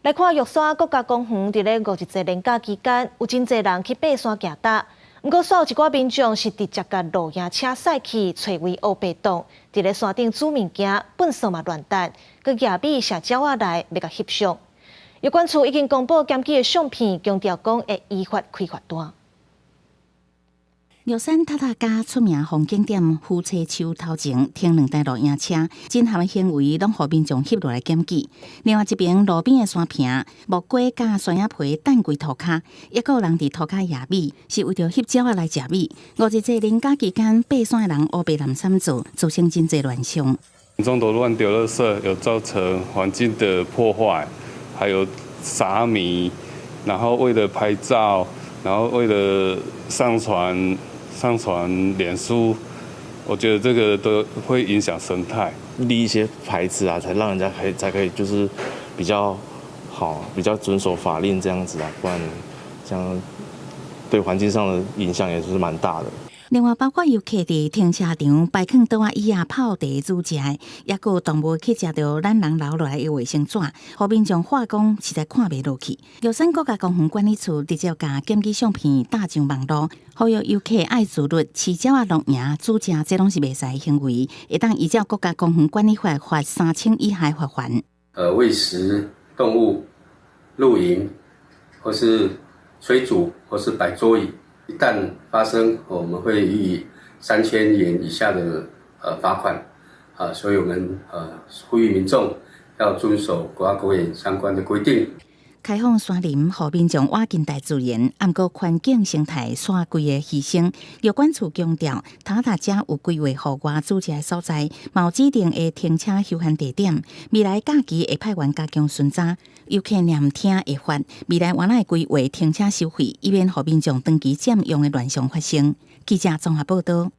来看玉山国家公园，伫咧五一节连假期间，有真侪人去爬山行搭。不过，煞有一寡民众是直接甲露营车驶去找位乌白洞，伫咧山顶煮物件，粪扫嘛乱搭，佮野米写鸟仔来要甲翕相。有关处已经公布检举的相片，强调讲会依法开罚单。玉山塔塔加出名风景点夫妻树头前停两台露营车，真含的行为拢互民众翕落来检举。另外一边路边的山坪、木瓜甲山野皮等规涂骹，也有人伫涂骹野米，是为着翕鸟仔来食米。五一节连假期间，爬山的人乌白蓝三组，造成真侪乱象。中途乱丢垃圾，有造成环境的破坏，还有撒米，然后为了拍照，然后为了上传脸书，我觉得这个都会影响生态。立一些牌子啊，才让人家才可以就是比较好，比较遵守法令这样子啊，不然这样对环境上的影响也是蛮大的。另外，包括游客伫停车场摆放桌仔椅啊、泡茶煮食，也有动物去食到咱人留落来的卫生纸，互民众化工实在看袂落去。玉山国家公园管理处直接将检举相片打上网络，呼吁游客爱自律，饲鸟仔露营、煮食，这拢是袂使的行为，会当依照国家公园管理法罚3000以下罚款。喂食动物、露营，或是炊煮，或是摆桌椅。一旦发生，我们会予以3000元以下的罚款，所以我们呼吁民众要遵守国家公园相关的规定。开放山林，互民众挖近大自然，毋过环境生态山规的牺牲。有关处强调，塔塔遮有规划户外煮食的所在，有指定的停车休闲地点。未来假期会派员加强巡查，游客念听会发。未来原来规划停车收费，以免互民众长期占用的乱象发生。记者综合报道。